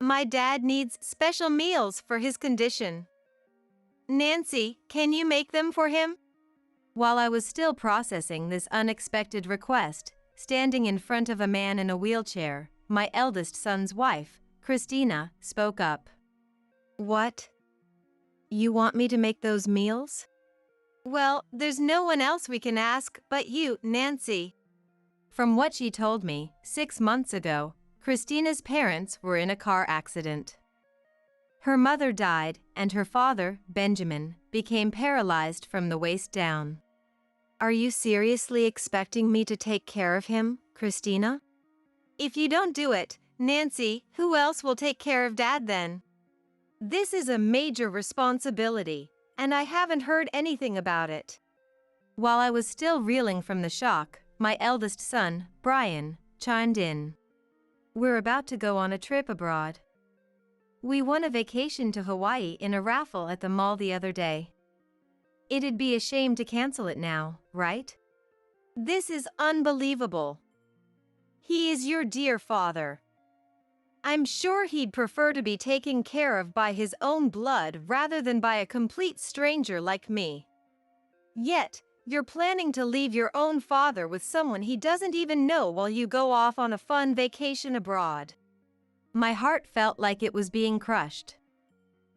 My dad needs special meals for his condition. Nancy, can you make them for him? While I was still processing this unexpected request, standing in front of a man in a wheelchair, my eldest son's wife, Christina, spoke up. What? You want me to make those meals? Well, there's no one else we can ask but you, Nancy. From what she told me, 6 months ago, Christina's parents were in a car accident. Her mother died, and her father, Benjamin, became paralyzed from the waist down. Are you seriously expecting me to take care of him, Christina? If you don't do it, Nancy, who else will take care of Dad then? This is a major responsibility, and I haven't heard anything about it. While I was still reeling from the shock, my eldest son, Brian, chimed in. We're about to go on a trip abroad. We won a vacation to Hawaii in a raffle at the mall the other day. It'd be a shame to cancel it now, right? This is unbelievable. He is your dear father. I'm sure he'd prefer to be taken care of by his own blood rather than by a complete stranger like me. Yet, you're planning to leave your own father with someone he doesn't even know while you go off on a fun vacation abroad. My heart felt like it was being crushed.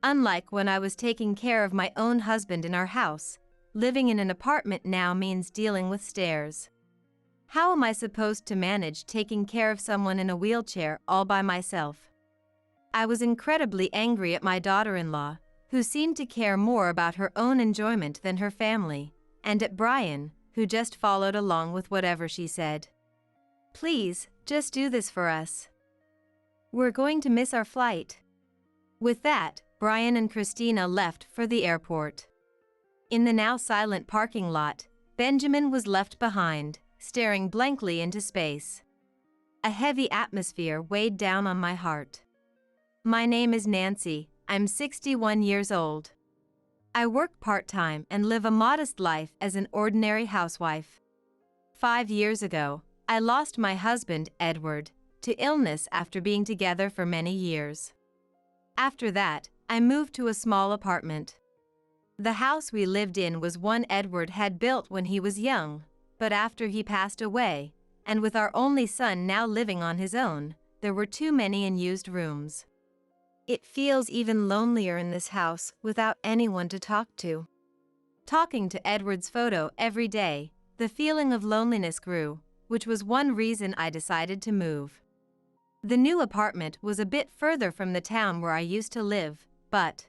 Unlike when I was taking care of my own husband in our house, living in an apartment now means dealing with stairs. How am I supposed to manage taking care of someone in a wheelchair all by myself? I was incredibly angry at my daughter-in-law, who seemed to care more about her own enjoyment than her family, and at Brian, who just followed along with whatever she said. Please, just do this for us. We're going to miss our flight. With that, Brian and Christina left for the airport. In the now silent parking lot, Benjamin was left behind, staring blankly into space. A heavy atmosphere weighed down on my heart. My name is Nancy, I'm 61 years old. I work part-time and live a modest life as an ordinary housewife. 5 years ago, I lost my husband, Edward, to illness after being together for many years. After that, I moved to a small apartment. The house we lived in was one Edward had built when he was young, but after he passed away, and with our only son now living on his own, there were too many unused rooms. It feels even lonelier in this house without anyone to talk to. Talking to Edward's photo every day, the feeling of loneliness grew, which was one reason I decided to move. The new apartment was a bit further from the town where I used to live, but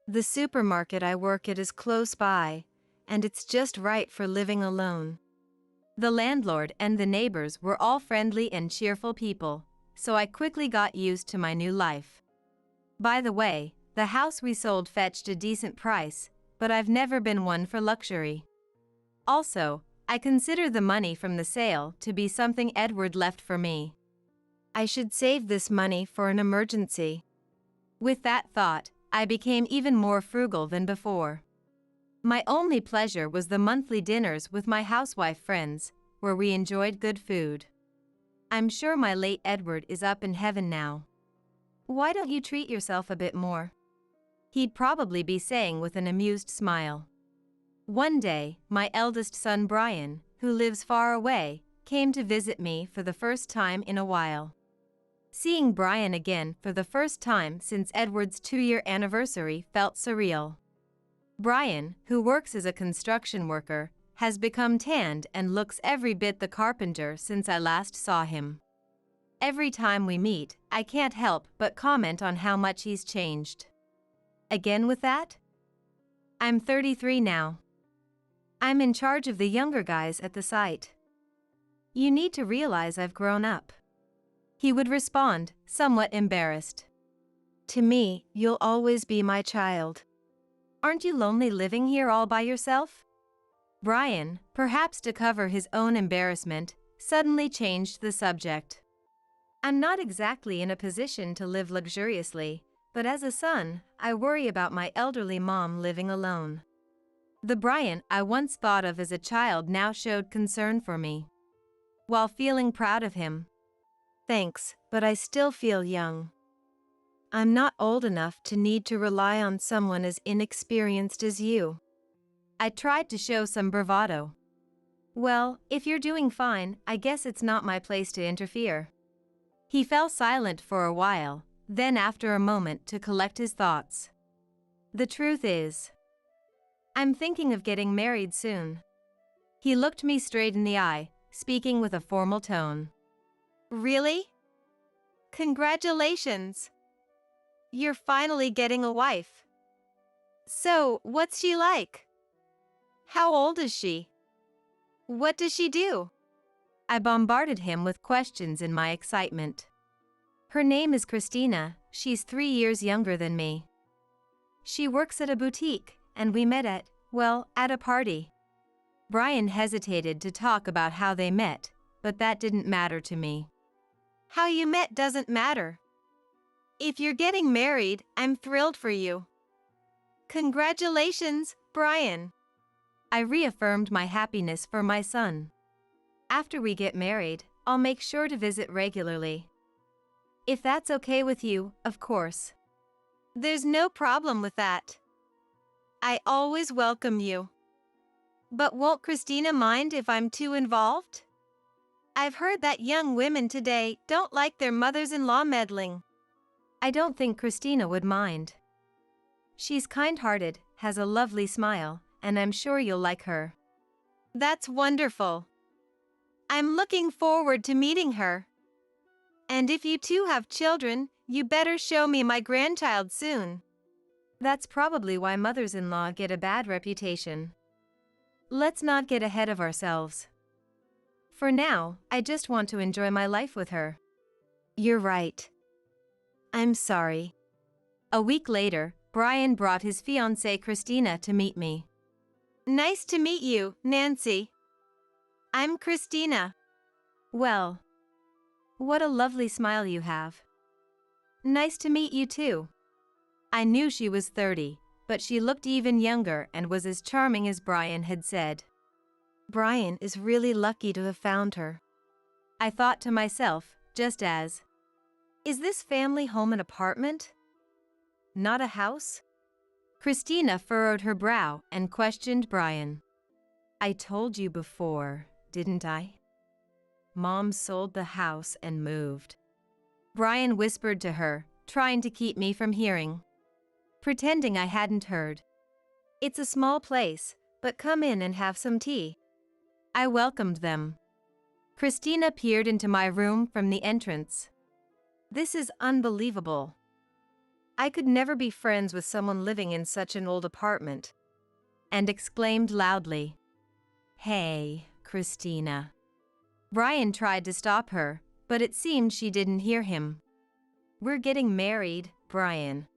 the supermarket I work at is close by, and it's just right for living alone. The landlord and the neighbors were all friendly and cheerful people, so I quickly got used to my new life. By the way, the house we sold fetched a decent price, but I've never been one for luxury. Also, I consider the money from the sale to be something Edward left for me. I should save this money for an emergency. With that thought, I became even more frugal than before. My only pleasure was the monthly dinners with my housewife friends, where we enjoyed good food. I'm sure my late Edward is up in heaven now. Why don't you treat yourself a bit more? He'd probably be saying with an amused smile. One day, my eldest son Brian, who lives far away, came to visit me for the first time in a while. Seeing Brian again for the first time since Edward's 2-year anniversary felt surreal. Brian, who works as a construction worker, has become tanned and looks every bit the carpenter since I last saw him. Every time we meet, I can't help but comment on how much he's changed. Again with that? I'm 33 now. I'm in charge of the younger guys at the site. You need to realize I've grown up. He would respond, somewhat embarrassed. To me, you'll always be my child. Aren't you lonely living here all by yourself? Brian, perhaps to cover his own embarrassment, suddenly changed the subject. I'm not exactly in a position to live luxuriously, but as a son, I worry about my elderly mom living alone. The Brian I once thought of as a child now showed concern for me. While feeling proud of him. Thanks, but I still feel young. I'm not old enough to need to rely on someone as inexperienced as you. I tried to show some bravado. Well, if you're doing fine, I guess it's not my place to interfere. He fell silent for a while, then after a moment to collect his thoughts. The truth is, I'm thinking of getting married soon. He looked me straight in the eye, speaking with a formal tone. Really? Congratulations! You're finally getting a wife. So, what's she like? How old is she? What does she do? I bombarded him with questions in my excitement. Her name is Christina, she's 3 years younger than me. She works at a boutique, and we met at a party. Brian hesitated to talk about how they met, but that didn't matter to me. How you met doesn't matter. If you're getting married, I'm thrilled for you. Congratulations, Brian. I reaffirmed my happiness for my son. After we get married, I'll make sure to visit regularly. If that's okay with you, of course. There's no problem with that. I always welcome you. But won't Christina mind if I'm too involved? I've heard that young women today don't like their mothers-in-law meddling. I don't think Christina would mind. She's kind-hearted, has a lovely smile, and I'm sure you'll like her. That's wonderful. I'm looking forward to meeting her. And if you two have children, you better show me my grandchild soon. That's probably why mothers-in-law get a bad reputation. Let's not get ahead of ourselves. For now, I just want to enjoy my life with her. You're right. I'm sorry. A week later, Brian brought his fiancée Christina to meet me. Nice to meet you, Nancy. I'm Christina. Well, what a lovely smile you have. Nice to meet you too. I knew she was 30, but she looked even younger and was as charming as Brian had said. Brian is really lucky to have found her. I thought to myself, just as, is this family home an apartment? Not a house? Christina furrowed her brow and questioned Brian. I told you before, didn't I? Mom sold the house and moved. Brian whispered to her, trying to keep me from hearing. Pretending I hadn't heard. It's a small place, but come in and have some tea. I welcomed them. Christina peered into my room from the entrance. This is unbelievable. I could never be friends with someone living in such an old apartment. And exclaimed loudly, Hey, Christina. Brian tried to stop her, but it seemed she didn't hear him. We're getting married, Brian.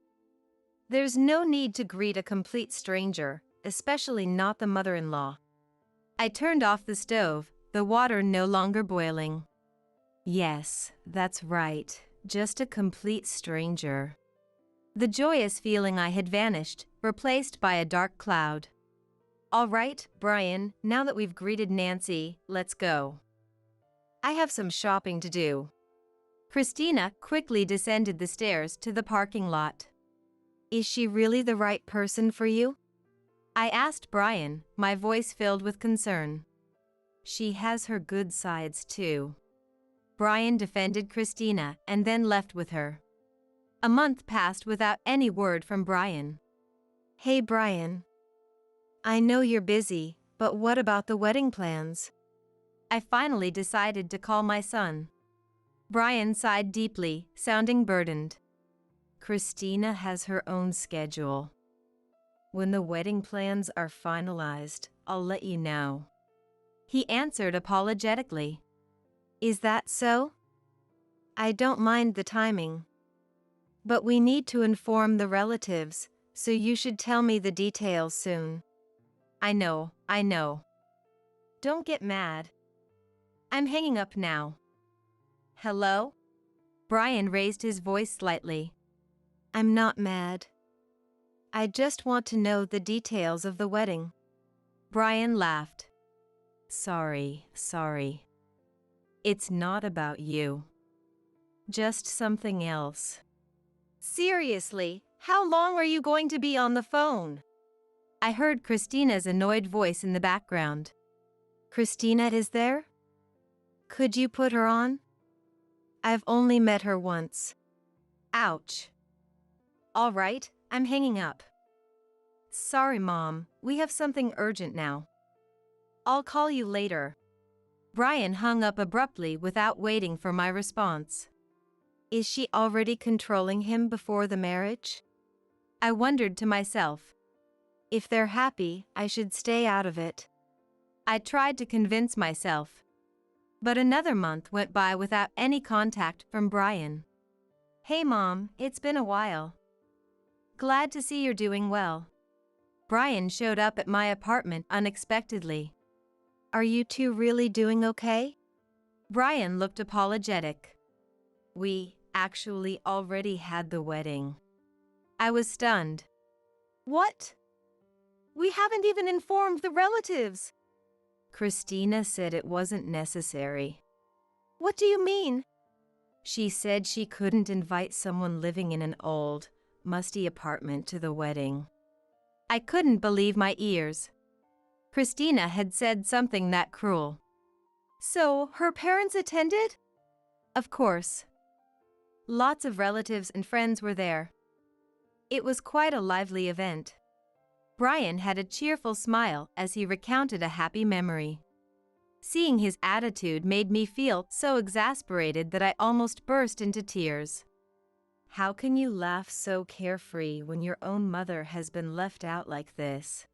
There's no need to greet a complete stranger, especially not the mother-in-law. I turned off the stove, the water no longer boiling. Yes, that's right, just a complete stranger. The joyous feeling I had vanished, replaced by a dark cloud. All right, Brian, now that we've greeted Nancy, let's go. I have some shopping to do. Christina quickly descended the stairs to the parking lot. Is she really the right person for you? I asked Brian, my voice filled with concern. She has her good sides too. Brian defended Christina and then left with her. A month passed without any word from Brian. Hey Brian. I know you're busy, but what about the wedding plans? I finally decided to call my son. Brian sighed deeply, sounding burdened. Christina has her own schedule. When the wedding plans are finalized, I'll let you know. He answered apologetically. Is that so? I don't mind the timing. But we need to inform the relatives, so you should tell me the details soon. I know. Don't get mad. I'm hanging up now. Hello? Brian raised his voice slightly. I'm not mad. I just want to know the details of the wedding. Brian laughed. Sorry. It's not about you. Just something else. Seriously, how long are you going to be on the phone? I heard Christina's annoyed voice in the background. Christina is there? Could you put her on? I've only met her once. Ouch. All right, I'm hanging up. Sorry, Mom, we have something urgent now. I'll call you later. Brian hung up abruptly without waiting for my response. Is she already controlling him before the marriage? I wondered to myself. If they're happy, I should stay out of it. I tried to convince myself. But another month went by without any contact from Brian. Hey Mom, it's been a while. Glad to see you're doing well. Brian showed up at my apartment unexpectedly. Are you two really doing okay? Brian looked apologetic. We actually already had the wedding. I was stunned. What? We haven't even informed the relatives. Christina said it wasn't necessary. What do you mean? She said she couldn't invite someone living in an old, musty apartment to the wedding. I couldn't believe my ears. Christina had said something that cruel. So, her parents attended? Of course. Lots of relatives and friends were there. It was quite a lively event. Brian had a cheerful smile as he recounted a happy memory. Seeing his attitude made me feel so exasperated that I almost burst into tears. How can you laugh so carefree when your own mother has been left out like this?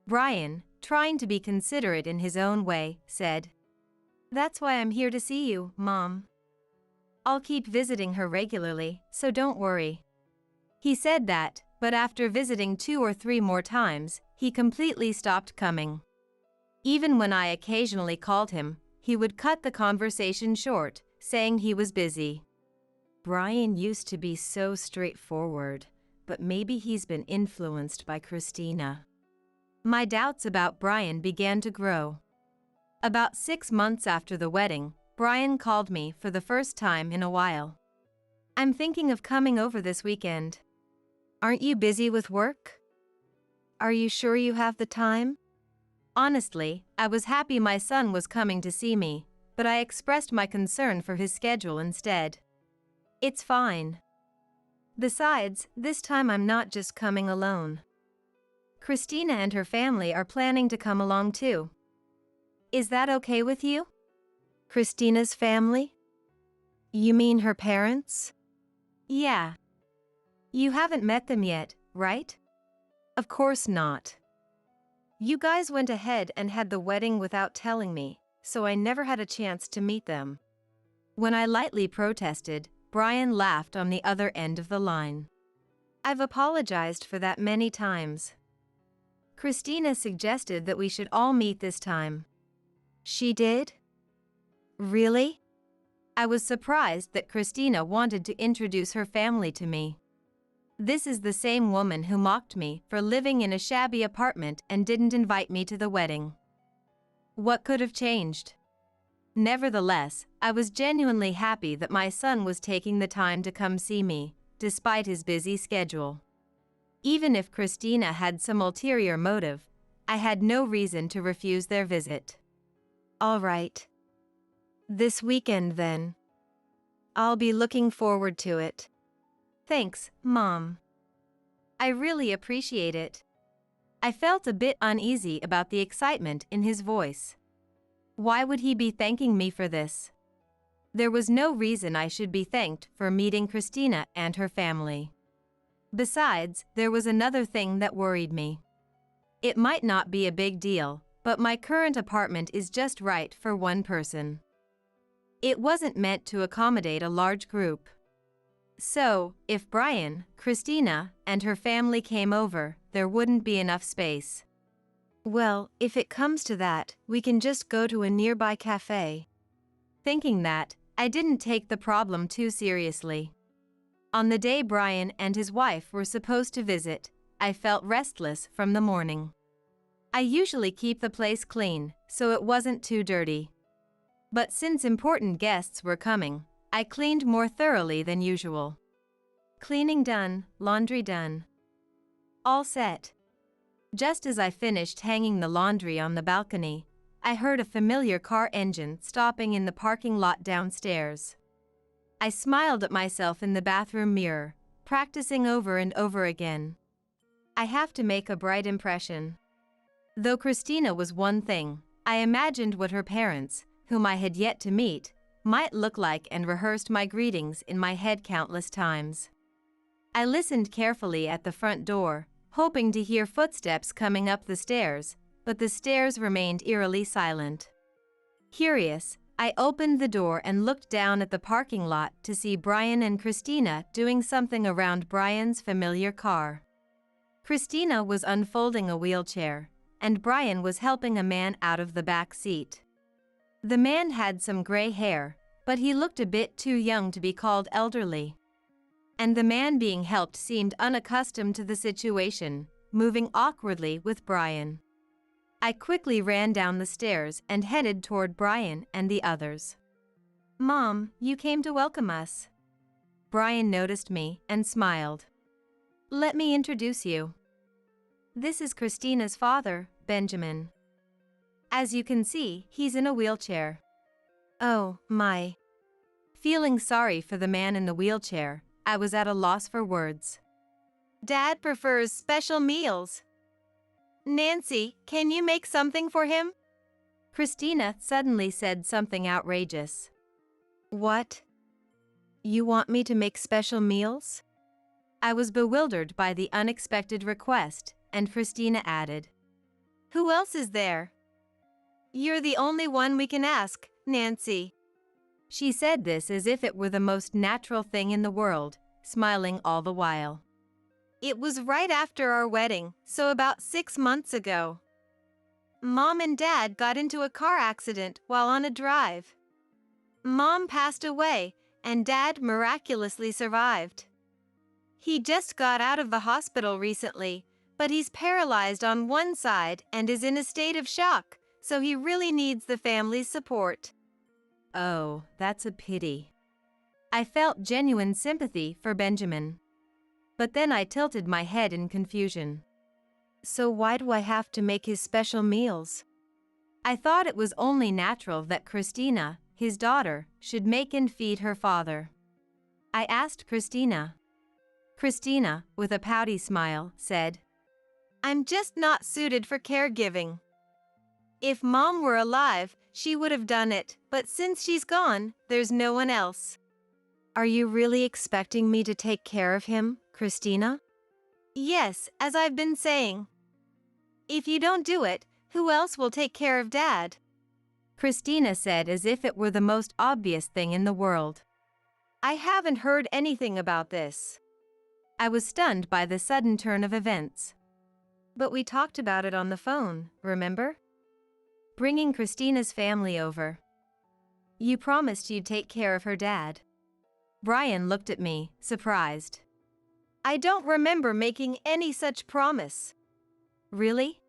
Brian, trying to be considerate in his own way, said, That's why I'm here to see you, Mom. I'll keep visiting her regularly, so don't worry. He said that, but after visiting 2 or 3 more times, he completely stopped coming. Even when I occasionally called him, he would cut the conversation short, saying he was busy. Brian used to be so straightforward, but maybe he's been influenced by Christina. My doubts about Brian began to grow. About 6 months after the wedding, Brian called me for the first time in a while. I'm thinking of coming over this weekend. Aren't you busy with work? Are you sure you have the time? Honestly, I was happy my son was coming to see me, but I expressed my concern for his schedule instead. It's fine. Besides, this time I'm not just coming alone. Christina and her family are planning to come along too. Is that okay with you? Christina's family? You mean her parents? Yeah. You haven't met them yet, right? Of course not. You guys went ahead and had the wedding without telling me, so I never had a chance to meet them. When I lightly protested, Brian laughed on the other end of the line. I've apologized for that many times. Christina suggested that we should all meet this time. She did? Really? I was surprised that Christina wanted to introduce her family to me. This is the same woman who mocked me for living in a shabby apartment and didn't invite me to the wedding. What could have changed? Nevertheless, I was genuinely happy that my son was taking the time to come see me, despite his busy schedule. Even if Christina had some ulterior motive, I had no reason to refuse their visit. All right. This weekend then. I'll be looking forward to it. Thanks, Mom. I really appreciate it. I felt a bit uneasy about the excitement in his voice. Why would he be thanking me for this? There was no reason I should be thanked for meeting Christina and her family. Besides, there was another thing that worried me. It might not be a big deal, but my current apartment is just right for one person. It wasn't meant to accommodate a large group. So, if Brian, Christina, and her family came over, there wouldn't be enough space. Well, if it comes to that, we can just go to a nearby cafe. Thinking that, I didn't take the problem too seriously. On the day Brian and his wife were supposed to visit, I felt restless from the morning. I usually keep the place clean, so it wasn't too dirty. But since important guests were coming, I cleaned more thoroughly than usual. Cleaning done, laundry done. All set. Just as I finished hanging the laundry on the balcony, I heard a familiar car engine stopping in the parking lot downstairs. I smiled at myself in the bathroom mirror, practicing over and over again. I have to make a bright impression. Though Christina was one thing, I imagined what her parents, whom I had yet to meet, might look like and rehearsed my greetings in my head countless times. I listened carefully at the front door, hoping to hear footsteps coming up the stairs, but the stairs remained eerily silent. Curious, I opened the door and looked down at the parking lot to see Brian and Christina doing something around Brian's familiar car. Christina was unfolding a wheelchair, and Brian was helping a man out of the back seat. The man had some gray hair, but he looked a bit too young to be called elderly. And the man being helped seemed unaccustomed to the situation, moving awkwardly with Brian. I quickly ran down the stairs and headed toward Brian and the others. "Mom, you came to welcome us." Brian noticed me and smiled. "Let me introduce you. This is Christina's father, Benjamin. As you can see, he's in a wheelchair." Oh, my. Feeling sorry for the man in the wheelchair, I was at a loss for words. "Dad prefers special meals. Nancy, can you make something for him?" Christina suddenly said something outrageous. "What? You want me to make special meals?" I was bewildered by the unexpected request, and Christina added, "Who else is there?" "You're the only one we can ask, Nancy." She said this as if it were the most natural thing in the world, smiling all the while. "It was right after our wedding, so about 6 months ago. Mom and Dad got into a car accident while on a drive. Mom passed away, and Dad miraculously survived. He just got out of the hospital recently, but he's paralyzed on one side and is in a state of shock, so he really needs the family's support." Oh, that's a pity. I felt genuine sympathy for Benjamin. But then I tilted my head in confusion. So why do I have to make his special meals? I thought it was only natural that Christina, his daughter, should make and feed her father. I asked Christina. Christina, with a pouty smile, said, "I'm just not suited for caregiving. If Mom were alive, she would have done it, but since she's gone, there's no one else." "Are you really expecting me to take care of him, Christina?" "Yes, as I've been saying. If you don't do it, who else will take care of Dad?" Christina said as if it were the most obvious thing in the world. "I haven't heard anything about this." I was stunned by the sudden turn of events. "But we talked about it on the phone, remember? Bringing Christina's family over. You promised you'd take care of her dad." Brian looked at me, surprised. "I don't remember making any such promise." "Really?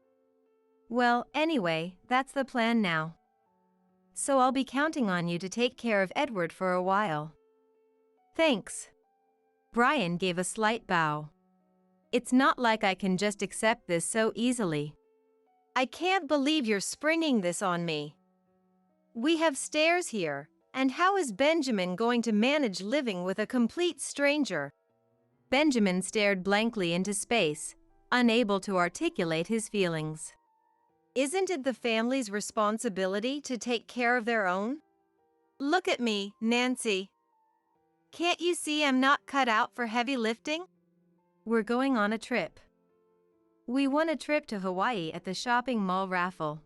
Well, anyway, that's the plan now. So I'll be counting on you to take care of Edward for a while." "Thanks." Brian gave a slight bow. "It's not like I can just accept this so easily." "I can't believe you're springing this on me. We have stairs here, and how is Benjamin going to manage living with a complete stranger?" Benjamin stared blankly into space, unable to articulate his feelings. "Isn't it the family's responsibility to take care of their own? Look at me, Nancy. Can't you see I'm not cut out for heavy lifting?" "We're going on a trip. We won a trip to Hawaii at the shopping mall raffle.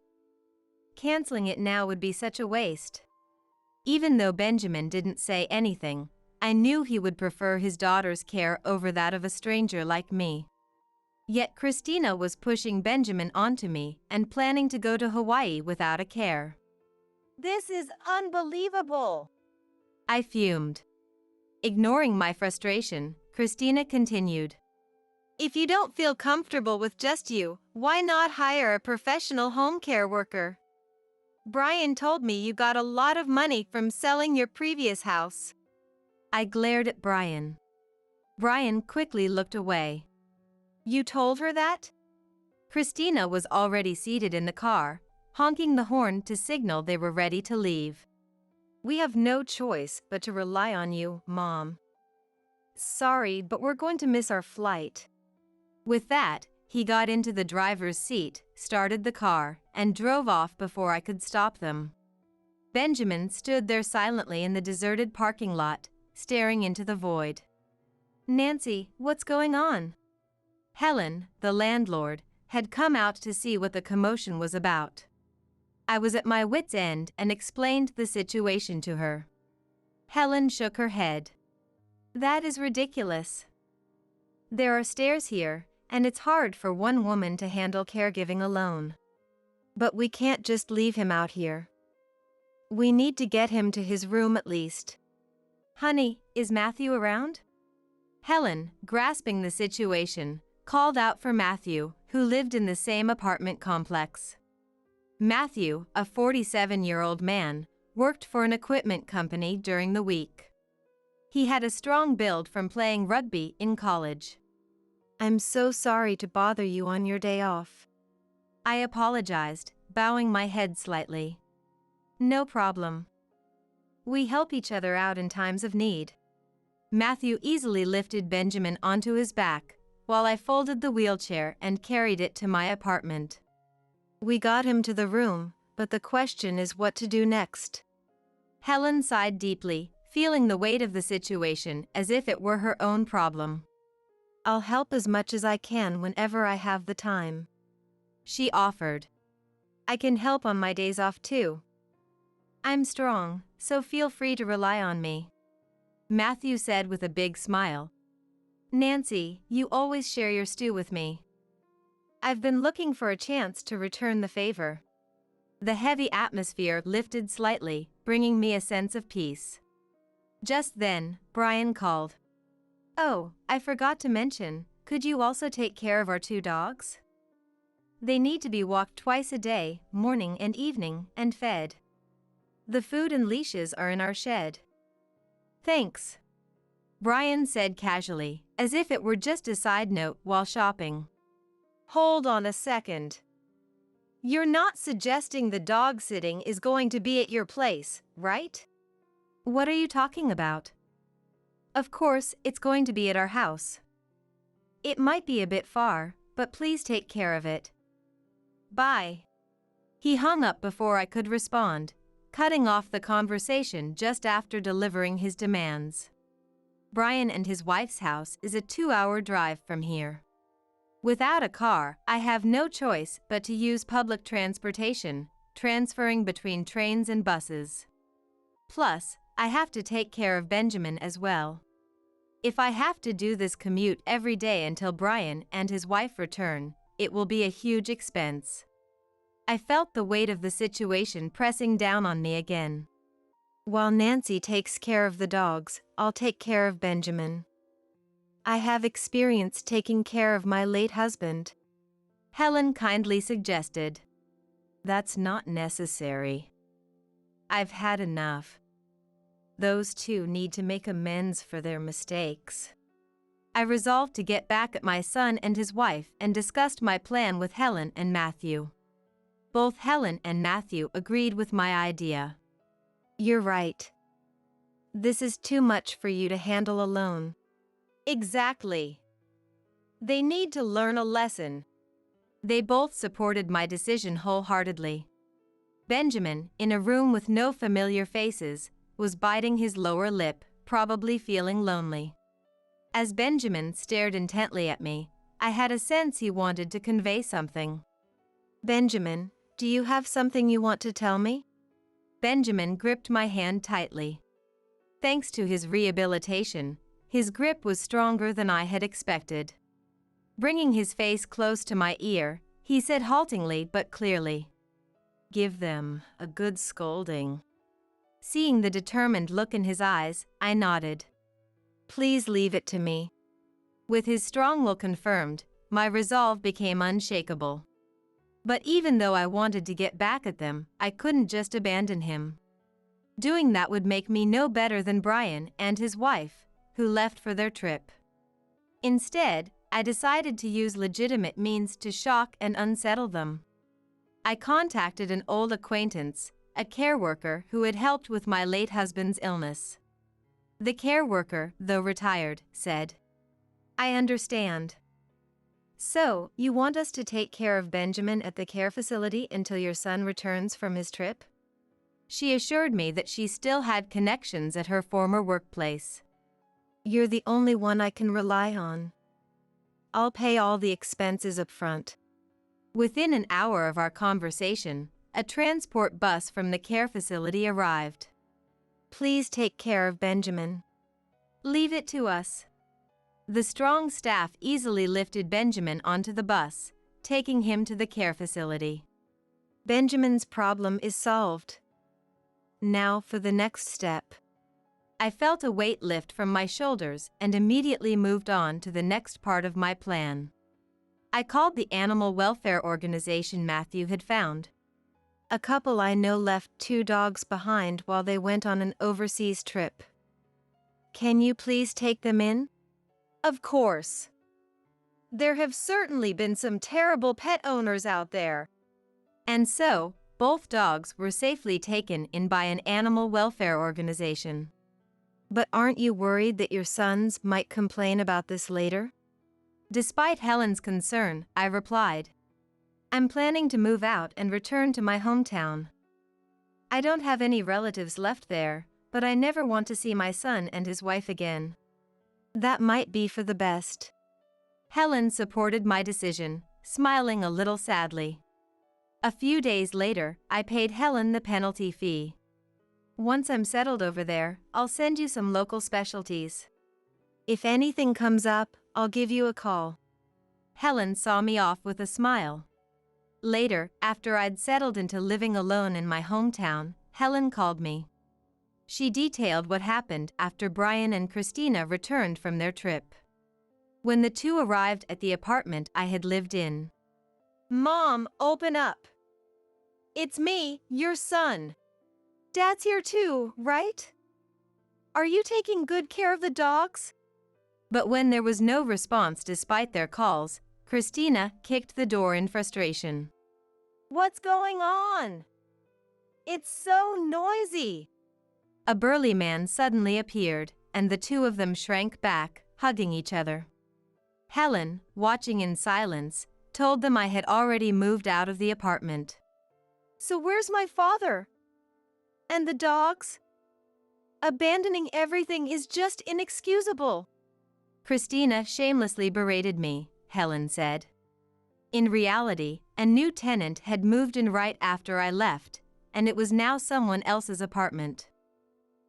Canceling it now would be such a waste." Even though Benjamin didn't say anything, I knew he would prefer his daughter's care over that of a stranger like me. Yet Christina was pushing Benjamin onto me and planning to go to Hawaii without a care. "This is unbelievable," I fumed. Ignoring my frustration, Christina continued. "If you don't feel comfortable with just you, why not hire a professional home care worker? Brian told me you got a lot of money from selling your previous house." I glared at Brian. Brian quickly looked away. You told her that? Christina was already seated in the car, honking the horn to signal they were ready to leave. We have no choice but to rely on you, Mom. Sorry, but we're going to miss our flight. With that, he got into the driver's seat, started the car, and drove off before I could stop them. Benjamin stood there silently in the deserted parking lot, staring into the void. Nancy, what's going on? Helen, the landlord, had come out to see what the commotion was about. I was at my wit's end and explained the situation to her. Helen shook her head. That is ridiculous. There are stairs here, and it's hard for one woman to handle caregiving alone. But we can't just leave him out here. We need to get him to his room at least. Honey, is Matthew around? Helen, grasping the situation, called out for Matthew, who lived in the same apartment complex. Matthew, a 47-year-old man, worked for an equipment company during the week. He had a strong build from playing rugby in college. I'm so sorry to bother you on your day off. I apologized, bowing my head slightly. No problem. We help each other out in times of need. Matthew easily lifted Benjamin onto his back, while I folded the wheelchair and carried it to my apartment. We got him to the room, but the question is what to do next. Helen sighed deeply, feeling the weight of the situation as if it were her own problem. I'll help as much as I can whenever I have the time. She offered. I can help on my days off too. I'm strong, so feel free to rely on me. Matthew said with a big smile. Nancy, you always share your stew with me. I've been looking for a chance to return the favor. The heavy atmosphere lifted slightly, bringing me a sense of peace. Just then, Brian called. Oh, I forgot to mention, could you also take care of our 2 dogs? They need to be walked twice a day, morning and evening, and fed. The food and leashes are in our shed. Thanks. Brian said casually, as if it were just a side note while shopping. Hold on a second. You're not suggesting the dog sitting is going to be at your place, right? What are you talking about? Of course, it's going to be at our house. It might be a bit far, but please take care of it. Bye. He hung up before I could respond, cutting off the conversation just after delivering his demands. Brian and his wife's house is a 2-hour drive from here. Without a car, I have no choice but to use public transportation, transferring between trains and buses. Plus, I have to take care of Benjamin as well. If I have to do this commute every day until Brian and his wife return, it will be a huge expense. I felt the weight of the situation pressing down on me again. While Nancy takes care of the dogs, I'll take care of Benjamin. I have experience taking care of my late husband. Helen kindly suggested. That's not necessary. I've had enough. Those 2 need to make amends for their mistakes. I resolved to get back at my son and his wife and discussed my plan with Helen and Matthew. Both Helen and Matthew agreed with my idea. You're right. This is too much for you to handle alone. Exactly. They need to learn a lesson. They both supported my decision wholeheartedly. Benjamin, in a room with no familiar faces, was biting his lower lip, probably feeling lonely. As Benjamin stared intently at me, I had a sense he wanted to convey something. Benjamin, do you have something you want to tell me? Benjamin gripped my hand tightly. Thanks to his rehabilitation, his grip was stronger than I had expected. Bringing his face close to my ear, he said haltingly but clearly, "Give them a good scolding." Seeing the determined look in his eyes, I nodded. Please leave it to me. With his strong will confirmed, my resolve became unshakable. But even though I wanted to get back at them, I couldn't just abandon him. Doing that would make me no better than Brian and his wife, who left for their trip. Instead, I decided to use legitimate means to shock and unsettle them. I contacted an old acquaintance, a care worker who had helped with my late husband's illness. The care worker, though retired, said, "I understand. So, you want us to take care of Benjamin at the care facility until your son returns from his trip?" She assured me that she still had connections at her former workplace. "You're the only one I can rely on. I'll pay all the expenses up front." Within an hour of our conversation, a transport bus from the care facility arrived. "Please take care of Benjamin. Leave it to us." The strong staff easily lifted Benjamin onto the bus, taking him to the care facility. Benjamin's problem is solved. Now for the next step. I felt a weight lift from my shoulders and immediately moved on to the next part of my plan. I called the animal welfare organization Matthew had found. A couple I know left 2 dogs behind while they went on an overseas trip. "Can you please take them in?" "Of course. There have certainly been some terrible pet owners out there." And so, both dogs were safely taken in by an animal welfare organization. "But aren't you worried that your sons might complain about this later?" Despite Helen's concern, I replied, "I'm planning to move out and return to my hometown. I don't have any relatives left there, but I never want to see my son and his wife again." "That might be for the best." Helen supported my decision, smiling a little sadly. A few days later, I paid Helen the penalty fee. "Once I'm settled over there, I'll send you some local specialties. If anything comes up, I'll give you a call." Helen saw me off with a smile. Later, after I'd settled into living alone in my hometown, Helen called me. She detailed what happened after Brian and Christina returned from their trip. When the two arrived at the apartment I had lived in. "Mom, open up. It's me, your son. Dad's here too, right? Are you taking good care of the dogs?" But when there was no response despite their calls, Christina kicked the door in frustration. "What's going on? It's so noisy." A burly man suddenly appeared, and the two of them shrank back, hugging each other. Helen, watching in silence, told them I had already moved out of the apartment. "So where's my father? And the dogs? Abandoning everything is just inexcusable." Christina shamelessly berated me, Helen said. In reality, a new tenant had moved in right after I left, and it was now someone else's apartment.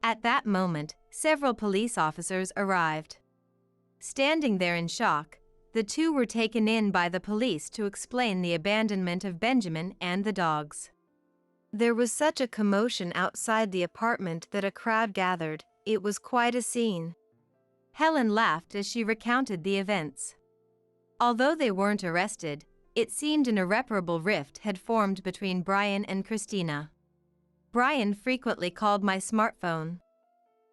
At that moment, several police officers arrived. Standing there in shock, the two were taken in by the police to explain the abandonment of Benjamin and the dogs. There was such a commotion outside the apartment that a crowd gathered. It was quite a scene. Helen laughed as she recounted the events. Although they weren't arrested, it seemed an irreparable rift had formed between Brian and Christina. Brian frequently called my smartphone.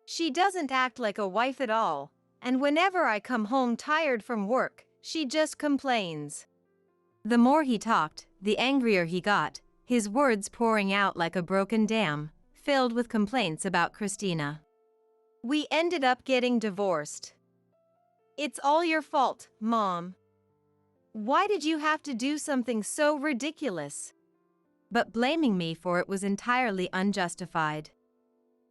"She doesn't act like a wife at all, and whenever I come home tired from work, she just complains." The more he talked, the angrier he got, his words pouring out like a broken dam, filled with complaints about Christina. "We ended up getting divorced. It's all your fault, Mom. Why did you have to do something so ridiculous?" But blaming me for it was entirely unjustified.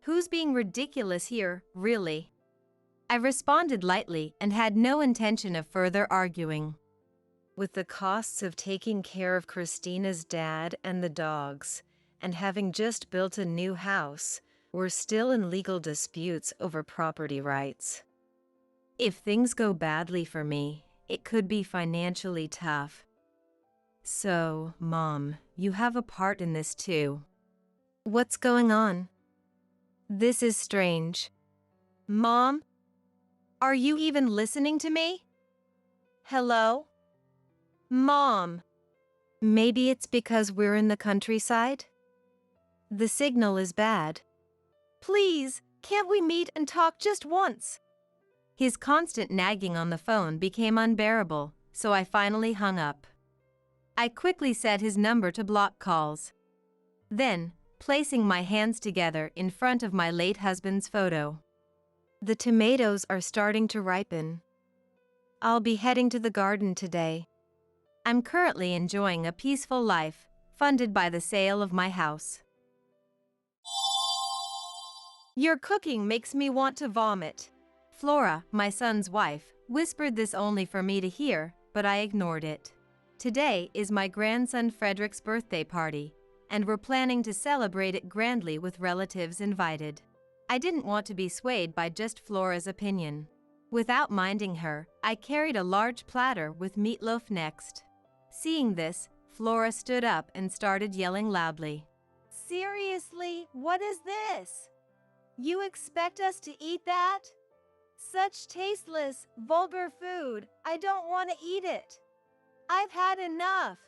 Who's being ridiculous here, really? I responded lightly and had no intention of further arguing. With the costs of taking care of Christina's dad and the dogs, and having just built a new house, we're still in legal disputes over property rights. If things go badly for me, it could be financially tough. So, Mom, you have a part in this too. What's going on? This is strange. Mom? Are you even listening to me? Hello? Mom? Maybe it's because we're in the countryside? The signal is bad. Please, can't we meet and talk just once? His constant nagging on the phone became unbearable, so I finally hung up. I quickly set his number to block calls. Then, placing my hands together in front of my late husband's photo. The tomatoes are starting to ripen. I'll be heading to the garden today. I'm currently enjoying a peaceful life, funded by the sale of my house. Your cooking makes me want to vomit. Flora, my son's wife, whispered this only for me to hear, but I ignored it. Today is my grandson Frederick's birthday party, and we're planning to celebrate it grandly with relatives invited. I didn't want to be swayed by just Flora's opinion. Without minding her, I carried a large platter with meatloaf next. Seeing this, Flora stood up and started yelling loudly. Seriously, what is this? You expect us to eat that? Such tasteless, vulgar food, I don't want to eat it. I've had enough.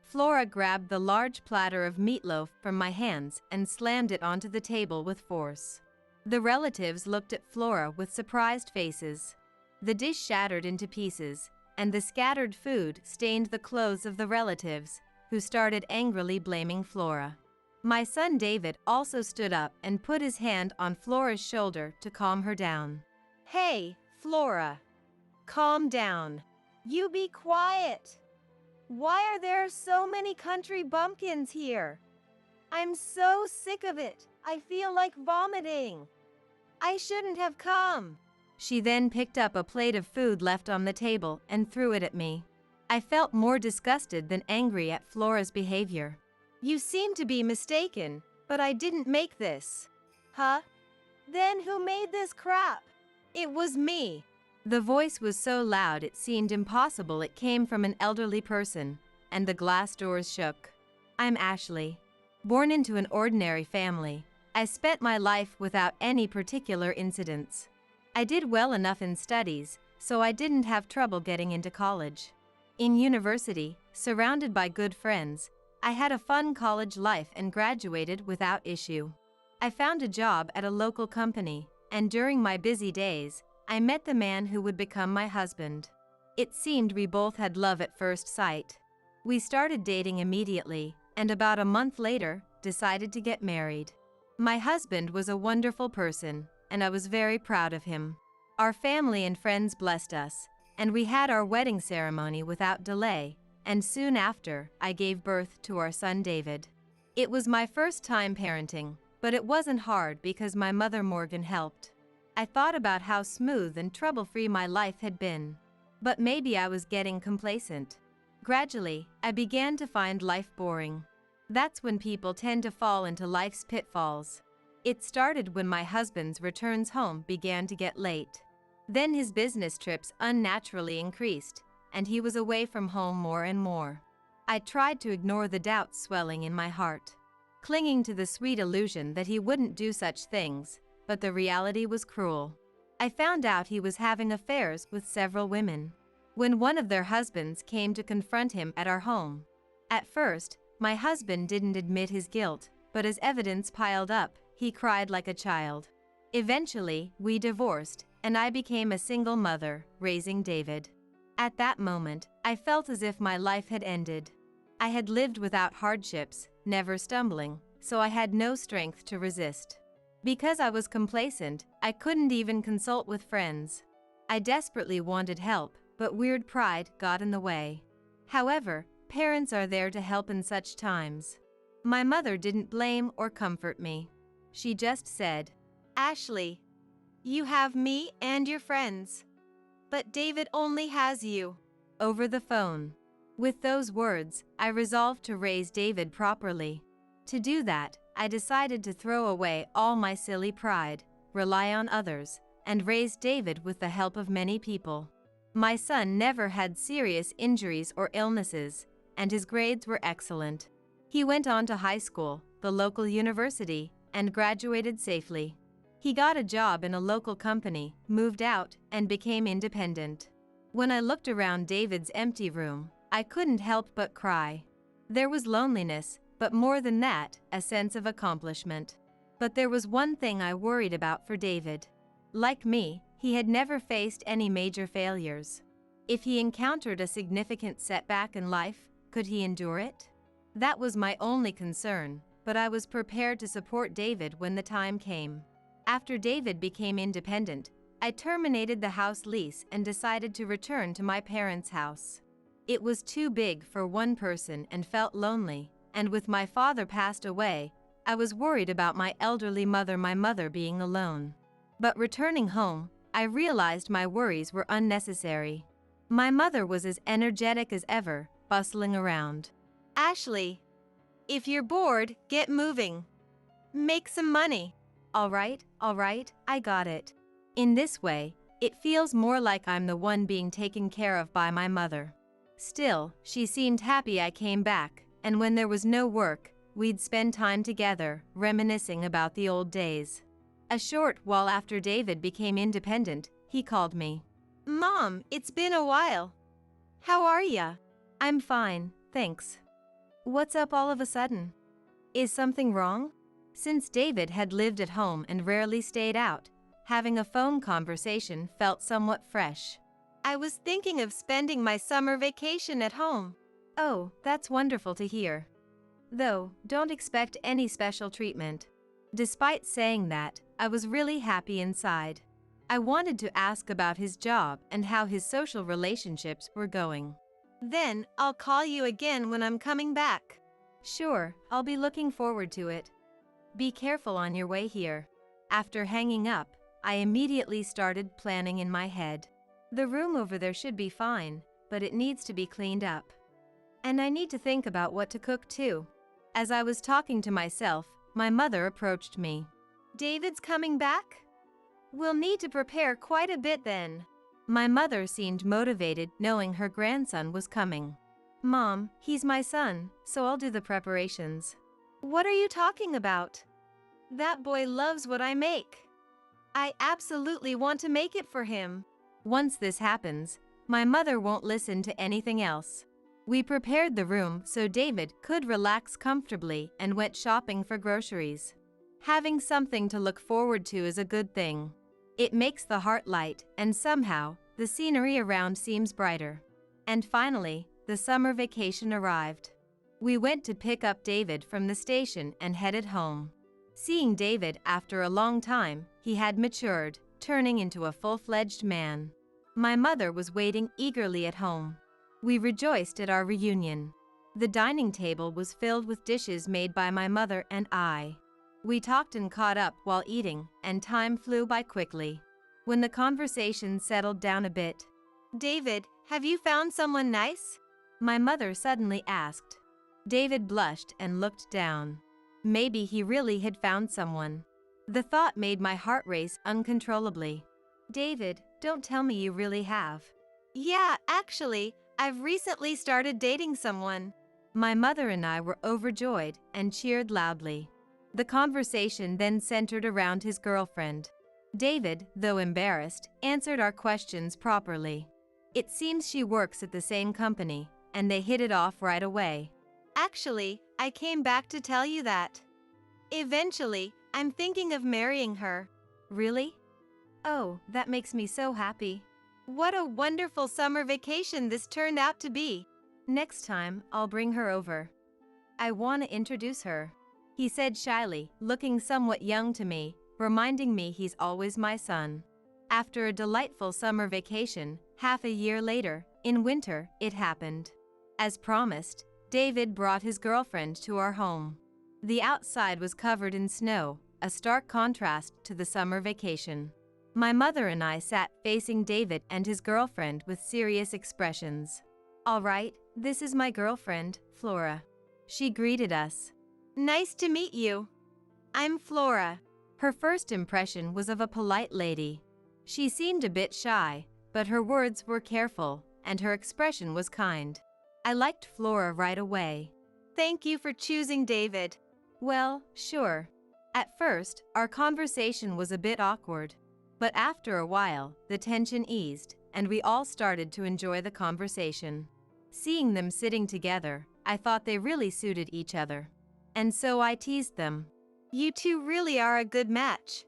Flora grabbed the large platter of meatloaf from my hands and slammed it onto the table with force. The relatives looked at Flora with surprised faces. The dish shattered into pieces, and the scattered food stained the clothes of the relatives, who started angrily blaming Flora. My son David also stood up and put his hand on Flora's shoulder to calm her down. Hey, Flora. Calm down. You be quiet. Why are there so many country bumpkins here? I'm so sick of it. I feel like vomiting. I shouldn't have come. She then picked up a plate of food left on the table and threw it at me. I felt more disgusted than angry at Flora's behavior. You seem to be mistaken, but I didn't make this. Huh? Then who made this crap? It was me. The voice was so loud it seemed impossible it came from an elderly person, and the glass doors shook. I'm Ashley. Born into an ordinary family, I spent my life without any particular incidents. I did well enough in studies, so I didn't have trouble getting into college. In university, surrounded by good friends, I had a fun college life and graduated without issue. I found a job at a local company, and during my busy days, I met the man who would become my husband. It seemed we both had love at first sight. We started dating immediately, and about a month later, decided to get married. My husband was a wonderful person, and I was very proud of him. Our family and friends blessed us, and we had our wedding ceremony without delay, and soon after, I gave birth to our son David. It was my first time parenting, but it wasn't hard because my mother Morgan helped. I thought about how smooth and trouble-free my life had been. But maybe I was getting complacent. Gradually, I began to find life boring. That's when people tend to fall into life's pitfalls. It started when my husband's returns home began to get late. Then his business trips unnaturally increased, and he was away from home more and more. I tried to ignore the doubts swelling in my heart, clinging to the sweet illusion that he wouldn't do such things, but the reality was cruel. I found out he was having affairs with several women. When one of their husbands came to confront him at our home. At first, my husband didn't admit his guilt, but as evidence piled up, he cried like a child. Eventually, we divorced, and I became a single mother, raising David. At that moment, I felt as if my life had ended. I had lived without hardships, never stumbling, so I had no strength to resist. Because I was complacent, I couldn't even consult with friends. I desperately wanted help, but weird pride got in the way. However, parents are there to help in such times. My mother didn't blame or comfort me. She just said, "Ashley, you have me and your friends. But David only has you." Over the phone. With those words, I resolved to raise David properly. To do that, I decided to throw away all my silly pride, rely on others, and raise David with the help of many people. My son never had serious injuries or illnesses, and his grades were excellent. He went on to high school, the local university, and graduated safely. He got a job in a local company, moved out, and became independent. When I looked around David's empty room, I couldn't help but cry. There was loneliness, but more than that, a sense of accomplishment. But there was one thing I worried about for David. Like me, He had never faced any major failures. If he encountered a significant setback in life, could he endure it? That was my only concern, but I was prepared to support David when the time came. After David became independent, I terminated the house lease and decided to return to my parents' house. It was too big for one person and felt lonely, and with my father passed away, I was worried about my elderly mother being alone. But returning home, I realized my worries were unnecessary. My mother was as energetic as ever, bustling around. Ashley, if you're bored, get moving. Make some money. All right, I got it. In this way, it feels more like I'm the one being taken care of by my mother. Still, she seemed happy I came back, and when there was no work, we'd spend time together, reminiscing about the old days. A short while after David became independent, he called me. Mom, it's been a while. How are ya? I'm fine, thanks. What's up all of a sudden? Is something wrong? Since David had lived at home and rarely stayed out, having a phone conversation felt somewhat fresh. I was thinking of spending my summer vacation at home. Oh, that's wonderful to hear. Though, don't expect any special treatment. Despite saying that, I was really happy inside. I wanted to ask about his job and how his social relationships were going. Then, I'll call you again when I'm coming back. Sure, I'll be looking forward to it. Be careful on your way here. After hanging up, I immediately started planning in my head. The room over there should be fine, but it needs to be cleaned up. And I need to think about what to cook too. As I was talking to myself, my mother approached me. David's coming back? We'll need to prepare quite a bit then. My mother seemed motivated knowing her grandson was coming. Mom, he's my son, so I'll do the preparations. What are you talking about? That boy loves what I make. I absolutely want to make it for him. Once this happens, my mother won't listen to anything else. We prepared the room so David could relax comfortably and went shopping for groceries. Having something to look forward to is a good thing. It makes the heart light, and somehow, the scenery around seems brighter. And finally, the summer vacation arrived. We went to pick up David from the station and headed home. Seeing David after a long time, he had matured, turning into a full-fledged man. My mother was waiting eagerly at home. We rejoiced at our reunion. The dining table was filled with dishes made by my mother and I. We talked and caught up while eating, and time flew by quickly. When the conversation settled down a bit, David, have you found someone nice? My mother suddenly asked. David blushed and looked down. Maybe he really had found someone. The thought made my heart race uncontrollably. David, don't tell me you really have. Yeah, actually, I've recently started dating someone. My mother and I were overjoyed and cheered loudly. The conversation then centered around his girlfriend. David, though embarrassed, answered our questions properly. It seems she works at the same company, and they hit it off right away. Actually, I came back to tell you that. Eventually, I'm thinking of marrying her. Really? Oh, that makes me so happy. What a wonderful summer vacation this turned out to be. Next time, I'll bring her over. I want to introduce her, he said shyly, looking somewhat young to me, reminding me he's always my son. After a delightful summer vacation, half a year later, in winter, it happened. As promised, David brought his girlfriend to our home. The outside was covered in snow, a stark contrast to the summer vacation. My mother and I sat facing David and his girlfriend with serious expressions. All right, this is my girlfriend, Flora. She greeted us. Nice to meet you. I'm Flora. Her first impression was of a polite lady. She seemed a bit shy, but her words were careful, and her expression was kind. I liked Flora right away. Thank you for choosing David. Well, sure. At first, our conversation was a bit awkward. But after a while, the tension eased, and we all started to enjoy the conversation. Seeing them sitting together, I thought they really suited each other. And so I teased them. You two really are a good match.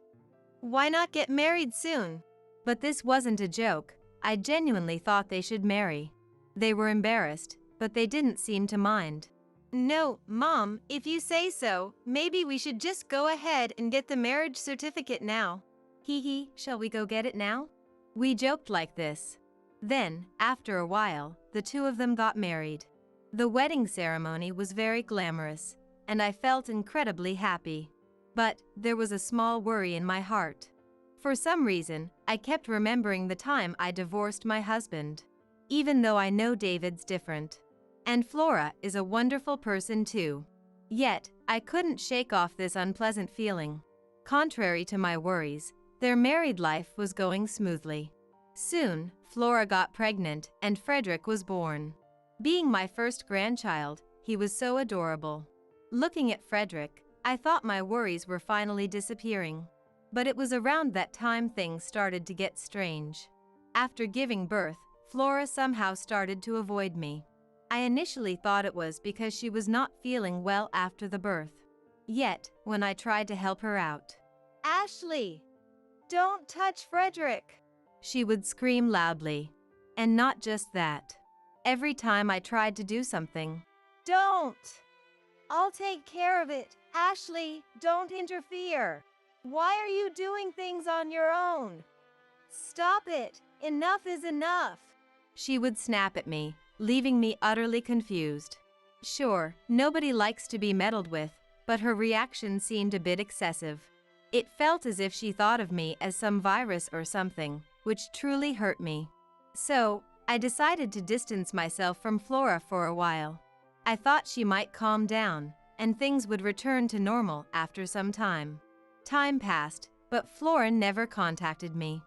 Why not get married soon? But this wasn't a joke. I genuinely thought they should marry. They were embarrassed, but they didn't seem to mind. No, Mom, if you say so, maybe we should just go ahead and get the marriage certificate now. Hee hee, shall we go get it now? We joked like this. Then, after a while, the two of them got married. The wedding ceremony was very glamorous, and I felt incredibly happy. But there was a small worry in my heart. For some reason, I kept remembering the time I divorced my husband. Even though I know David's different. And Flora is a wonderful person too. Yet, I couldn't shake off this unpleasant feeling. Contrary to my worries, their married life was going smoothly. Soon, Flora got pregnant and Frederick was born. Being my first grandchild, he was so adorable. Looking at Frederick, I thought my worries were finally disappearing. But it was around that time things started to get strange. After giving birth, Flora somehow started to avoid me. I initially thought it was because she was not feeling well after the birth. Yet, when I tried to help her out, "Ashley, don't touch Frederick," she would scream loudly. And not just that. Every time I tried to do something, "Don't! I'll take care of it. Ashley, don't interfere. Why are you doing things on your own? Stop it. Enough is enough," she would snap at me, leaving me utterly confused. Sure, nobody likes to be meddled with, but her reaction seemed a bit excessive. It felt as if she thought of me as some virus or something, which truly hurt me. So, I decided to distance myself from Flora for a while. I thought she might calm down, and things would return to normal after some time. Time passed, but Flora never contacted me.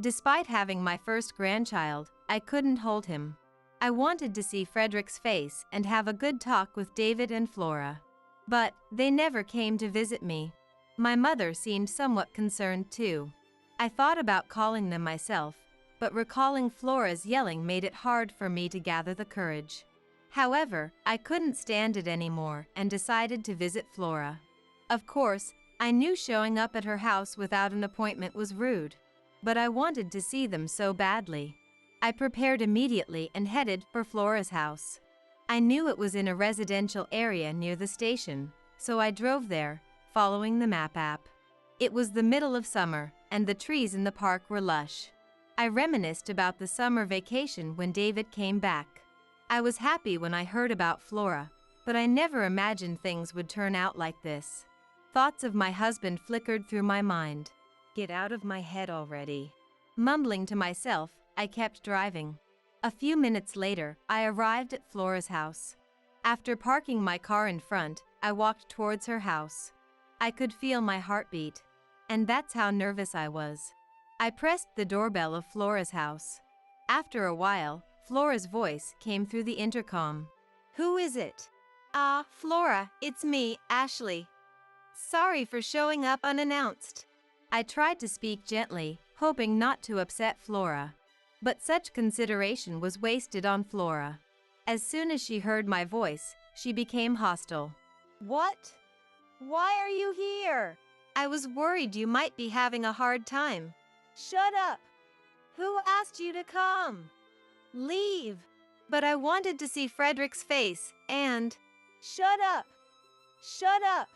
Despite having my first grandchild, I couldn't hold him. I wanted to see Frederick's face and have a good talk with David and Flora. But they never came to visit me. My mother seemed somewhat concerned too. I thought about calling them myself, but recalling Flora's yelling made it hard for me to gather the courage. However, I couldn't stand it anymore and decided to visit Flora. Of course, I knew showing up at her house without an appointment was rude, but I wanted to see them so badly. I prepared immediately and headed for Flora's house. I knew it was in a residential area near the station, so I drove there, following the map app. It was the middle of summer, and the trees in the park were lush. I reminisced about the summer vacation when David came back. I was happy when I heard about Flora, but I never imagined things would turn out like this. Thoughts of my husband flickered through my mind. Get out of my head already. Mumbling to myself, I kept driving. A few minutes later, I arrived at Flora's house. After parking my car in front, I walked towards her house. I could feel my heartbeat. And that's how nervous I was. I pressed the doorbell of Flora's house. After a while, Flora's voice came through the intercom. "Who is it?" Flora, it's me, Ashley. Sorry for showing up unannounced." I tried to speak gently, hoping not to upset Flora. But such consideration was wasted on Flora. As soon as she heard my voice, she became hostile. "What? Why are you here?" "I was worried you might be having a hard time." "Shut up! Who asked you to come? Leave!" "But I wanted to see Frederick's face, and—" "Shut up! Shut up!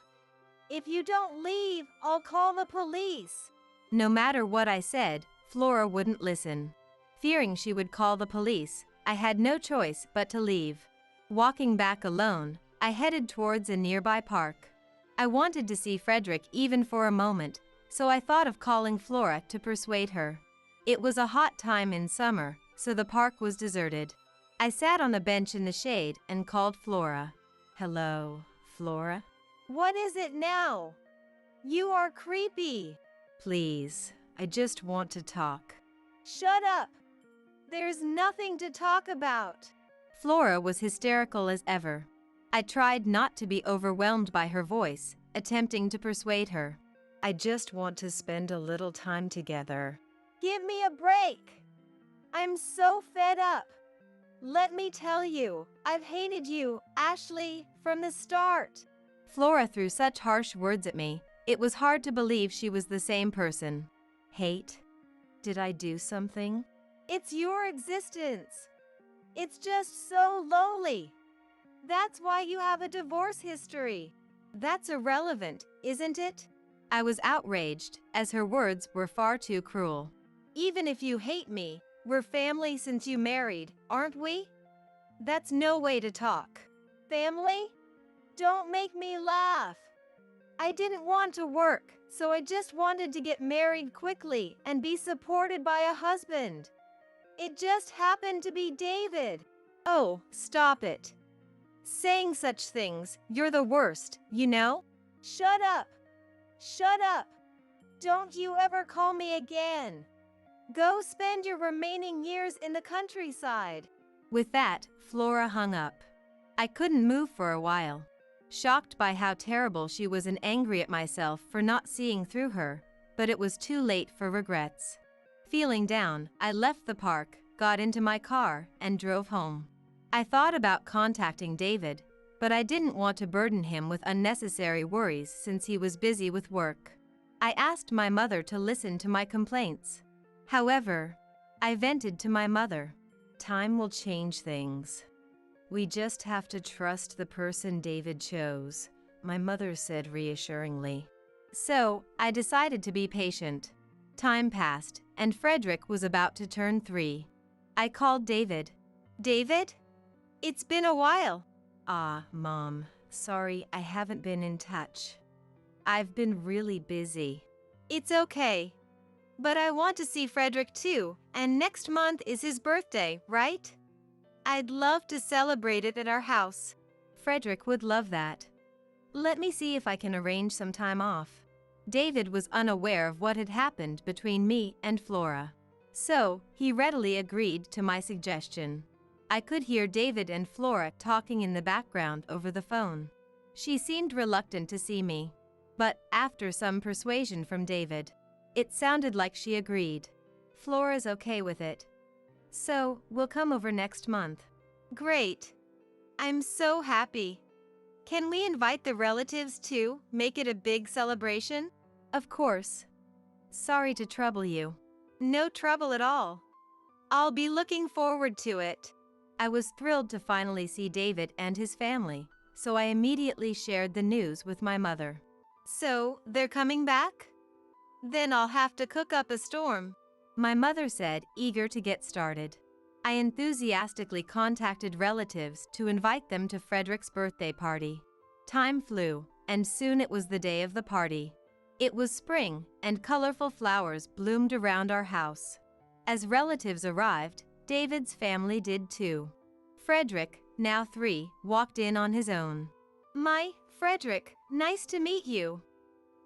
If you don't leave, I'll call the police." No matter what I said, Flora wouldn't listen. Fearing she would call the police, I had no choice but to leave. Walking back alone, I headed towards a nearby park. I wanted to see Frederick even for a moment, so I thought of calling Flora to persuade her. It was a hot time in summer, so the park was deserted. I sat on a bench in the shade and called Flora. "Hello, Flora?" "What is it now? You are creepy." "Please, I just want to talk." "Shut up! There's nothing to talk about." Flora was hysterical as ever. I tried not to be overwhelmed by her voice, attempting to persuade her. "I just want to spend a little time together." "Give me a break! I'm so fed up. Let me tell you, I've hated you, Ashley, from the start." Flora threw such harsh words at me, it was hard to believe she was the same person. Hate? Did I do something? It's your existence. It's just so lonely. That's why you have a divorce history. That's irrelevant, isn't it? I was outraged, as her words were far too cruel. Even if you hate me, we're family since you married, aren't we? That's no way to talk. Family? Don't make me laugh. I didn't want to work, so I just wanted to get married quickly and be supported by a husband. It just happened to be David. Oh, stop it. Saying such things, you're the worst, you know? Shut up. Shut up. Don't you ever call me again. Go spend your remaining years in the countryside. With that, Flora hung up. I couldn't move for a while. Shocked by how terrible she was and angry at myself for not seeing through her, but it was too late for regrets. Feeling down, I left the park, got into my car, and drove home. I thought about contacting David, but I didn't want to burden him with unnecessary worries since he was busy with work. I asked my mother to listen to my complaints. However, I vented to my mother. Time will change things. We just have to trust the person David chose, my mother said reassuringly. So, I decided to be patient. Time passed, and Frederick was about to turn 3. I called David. David? It's been a while. Mom, sorry I haven't been in touch. I've been really busy. It's okay. But I want to see Frederick too, and next month is his birthday, right? I'd love to celebrate it at our house. Frederick would love that. Let me see if I can arrange some time off. David was unaware of what had happened between me and Flora. So, he readily agreed to my suggestion. I could hear David and Flora talking in the background over the phone. She seemed reluctant to see me. But after some persuasion from David, it sounded like she agreed. Flora's okay with it. So, we'll come over next month. Great. I'm so happy. Can we invite the relatives too? Make it a big celebration? Of course. Sorry to trouble you. No trouble at all. I'll be looking forward to it. I was thrilled to finally see David and his family, so I immediately shared the news with my mother. So, they're coming back? Then I'll have to cook up a storm, my mother said, eager to get started. I enthusiastically contacted relatives to invite them to Frederick's birthday party. Time flew, and soon it was the day of the party. It was spring, and colorful flowers bloomed around our house. As relatives arrived, David's family did too. Frederick, now 3, walked in on his own. Frederick, nice to meet you.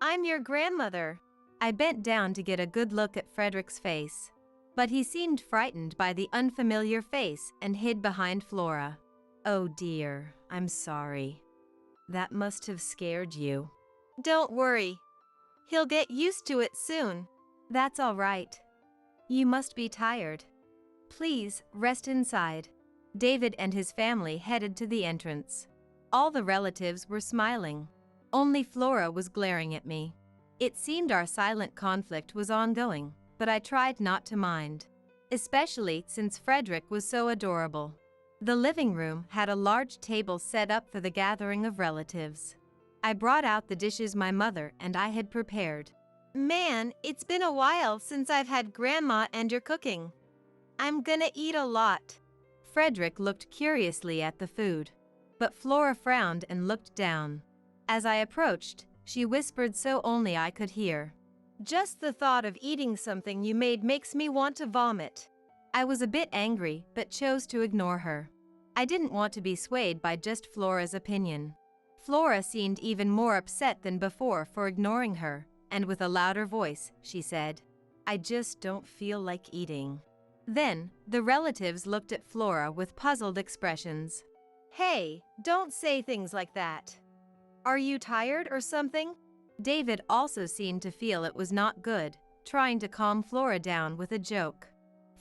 I'm your grandmother. I bent down to get a good look at Frederick's face. But he seemed frightened by the unfamiliar face and hid behind Flora. Oh dear, I'm sorry. That must have scared you. Don't worry. He'll get used to it soon. That's all right. You must be tired. Please, rest inside. David and his family headed to the entrance. All the relatives were smiling. Only Flora was glaring at me. It seemed our silent conflict was ongoing, but I tried not to mind. Especially since Frederick was so adorable. The living room had a large table set up for the gathering of relatives. I brought out the dishes my mother and I had prepared. Man, it's been a while since I've had Grandma and your cooking. I'm gonna eat a lot. Frederick looked curiously at the food. But Flora frowned and looked down. As I approached, she whispered so only I could hear. Just the thought of eating something you made makes me want to vomit. I was a bit angry, but chose to ignore her. I didn't want to be swayed by just Flora's opinion. Flora seemed even more upset than before for ignoring her, and with a louder voice, she said, I just don't feel like eating. Then, the relatives looked at Flora with puzzled expressions. Hey, don't say things like that. Are you tired or something? David also seemed to feel it was not good, trying to calm Flora down with a joke.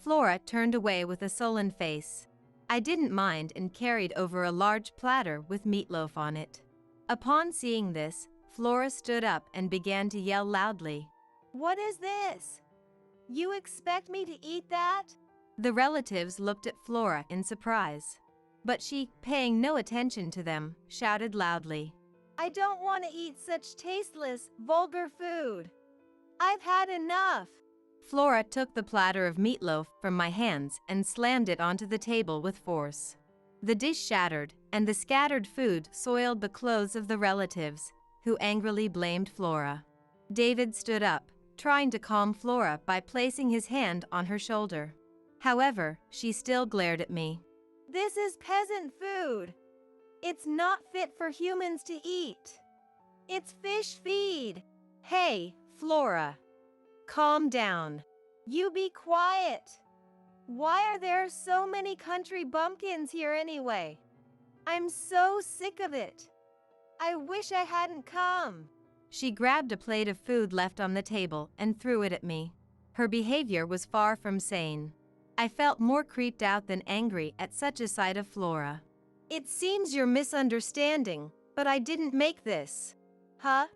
Flora turned away with a sullen face. I didn't mind and carried over a large platter with meatloaf on it. Upon seeing this, Flora stood up and began to yell loudly. What is this? You expect me to eat that? The relatives looked at Flora in surprise. But she, paying no attention to them, shouted loudly, I don't want to eat such tasteless, vulgar food. I've had enough. Flora took the platter of meatloaf from my hands and slammed it onto the table with force. The dish shattered, and the scattered food soiled the clothes of the relatives, who angrily blamed Flora. David stood up, trying to calm Flora by placing his hand on her shoulder. However, she still glared at me. This is peasant food. It's not fit for humans to eat. It's fish feed. Hey, Flora. Calm down. You be quiet. Why are there so many country bumpkins here anyway? I'm so sick of it. I wish I hadn't come. She grabbed a plate of food left on the table and threw it at me. Her behavior was far from sane. I felt more creeped out than angry at such a sight of Flora. It seems you're misunderstanding, but I didn't make this. Huh?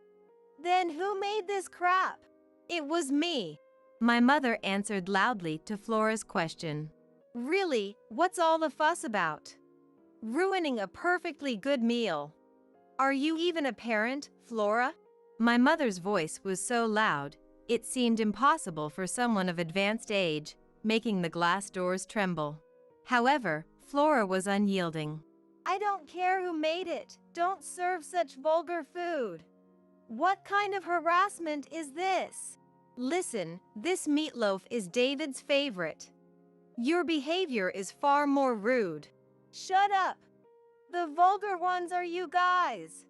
Then who made this crap? It was me. My mother answered loudly to Flora's question. Really, what's all the fuss about? Ruining a perfectly good meal. Are you even a parent, Flora? My mother's voice was so loud, it seemed impossible for someone of advanced age, making the glass doors tremble. However, Flora was unyielding. I don't care who made it, don't serve such vulgar food. What kind of harassment is this? Listen, this meatloaf is David's favorite. Your behavior is far more rude. Shut up. The vulgar ones are you guys.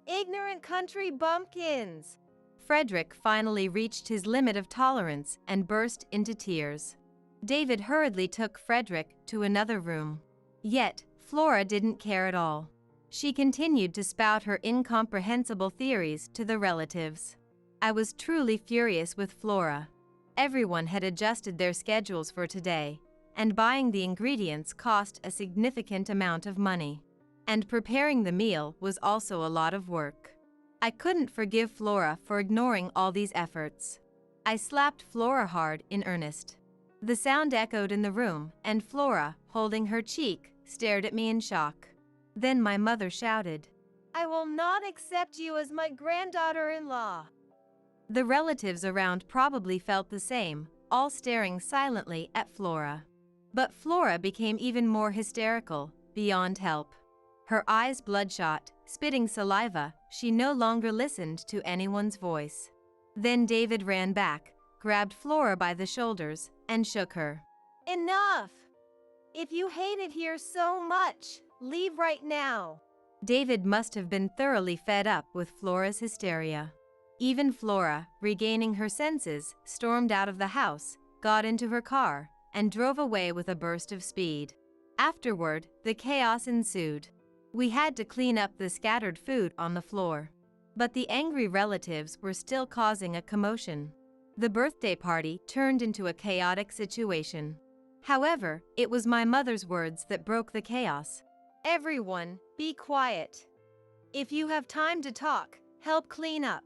Ignorant country bumpkins. Frederick finally reached his limit of tolerance and burst into tears. David hurriedly took Frederick to another room. Yet, Flora didn't care at all. She continued to spout her incomprehensible theories to the relatives. I was truly furious with Flora. Everyone had adjusted their schedules for today, and buying the ingredients cost a significant amount of money. And preparing the meal was also a lot of work. I couldn't forgive Flora for ignoring all these efforts. I slapped Flora hard in earnest. The sound echoed in the room, and Flora, holding her cheek, stared at me in shock. Then my mother shouted, I will not accept you as my granddaughter-in-law. The relatives around probably felt the same, all staring silently at Flora. But Flora became even more hysterical, beyond help. Her eyes bloodshot, spitting saliva, she no longer listened to anyone's voice. Then David ran back, grabbed Flora by the shoulders, and shook her. Enough! If you hate it here so much, leave right now. David must have been thoroughly fed up with Flora's hysteria. Even Flora, regaining her senses, stormed out of the house, got into her car, and drove away with a burst of speed. Afterward, the chaos ensued. We had to clean up the scattered food on the floor. But the angry relatives were still causing a commotion. The birthday party turned into a chaotic situation. However, it was my mother's words that broke the chaos. Everyone, be quiet. If you have time to talk, help clean up.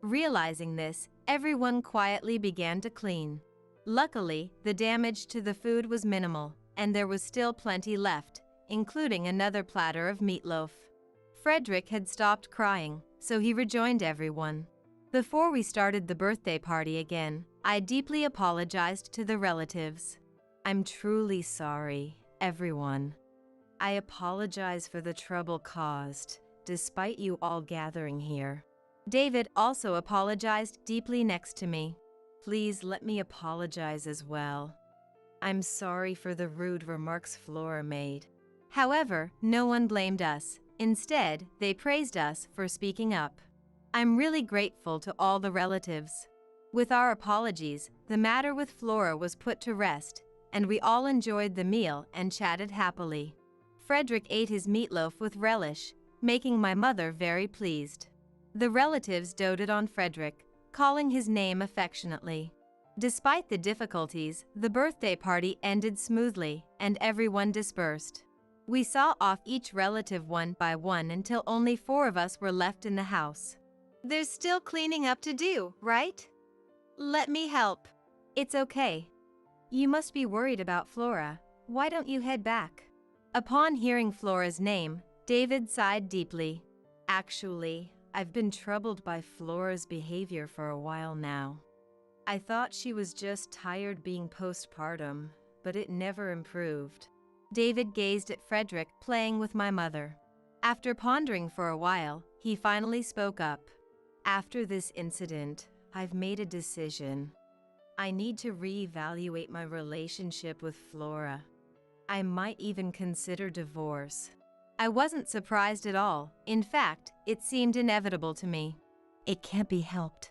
Realizing this, everyone quietly began to clean. Luckily, the damage to the food was minimal, and there was still plenty left, including another platter of meatloaf. Frederick had stopped crying, so he rejoined everyone. Before we started the birthday party again, I deeply apologized to the relatives. I'm truly sorry, everyone. I apologize for the trouble caused, despite you all gathering here. David also apologized deeply next to me. Please let me apologize as well. I'm sorry for the rude remarks Flora made. However, no one blamed us. Instead, they praised us for speaking up. I'm really grateful to all the relatives. With our apologies, the matter with Flora was put to rest, and we all enjoyed the meal and chatted happily. Frederick ate his meatloaf with relish, making my mother very pleased. The relatives doted on Frederick, calling his name affectionately. Despite the difficulties, the birthday party ended smoothly, and everyone dispersed. We saw off each relative one by one until only 4 of us were left in the house. There's still cleaning up to do, right? Let me help. It's okay. You must be worried about Flora. Why don't you head back? Upon hearing Flora's name, David sighed deeply. Actually, I've been troubled by Flora's behavior for a while now. I thought she was just tired being postpartum, but it never improved. David gazed at Frederick playing with my mother. After pondering for a while, he finally spoke up. After this incident, I've made a decision. I need to reevaluate my relationship with Flora. I might even consider divorce. I wasn't surprised at all. In fact, it seemed inevitable to me. It can't be helped.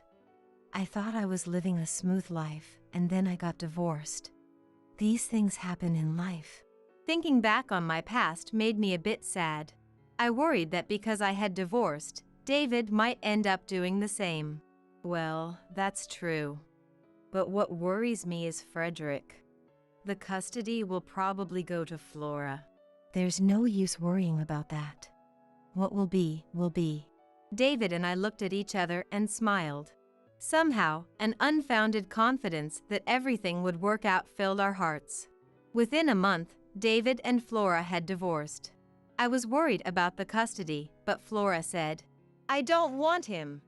I thought I was living a smooth life, and then I got divorced. These things happen in life. Thinking back on my past made me a bit sad. I worried that because I had divorced, David might end up doing the same. Well, that's true. But what worries me is Frederick. The custody will probably go to Flora. There's no use worrying about that. What will be, will be. David and I looked at each other and smiled. Somehow, an unfounded confidence that everything would work out filled our hearts. Within a month, David and Flora had divorced. I was worried about the custody, but Flora said, "I don't want him.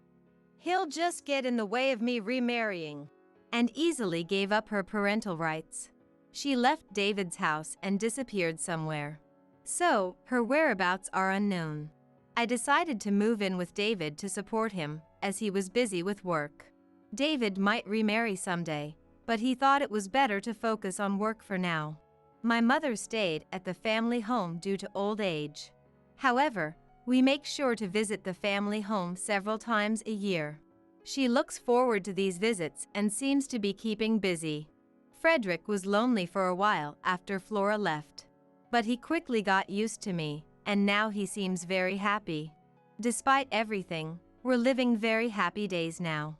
He'll just get in the way of me remarrying," and easily gave up her parental rights. She left David's house and disappeared somewhere. So, her whereabouts are unknown. I decided to move in with David to support him, as he was busy with work. David might remarry someday, but he thought it was better to focus on work for now. My mother stayed at the family home due to old age. However, we make sure to visit the family home several times a year. She looks forward to these visits and seems to be keeping busy. Frederick was lonely for a while after Flora left. But he quickly got used to me, and now he seems very happy. Despite everything, we're living very happy days now.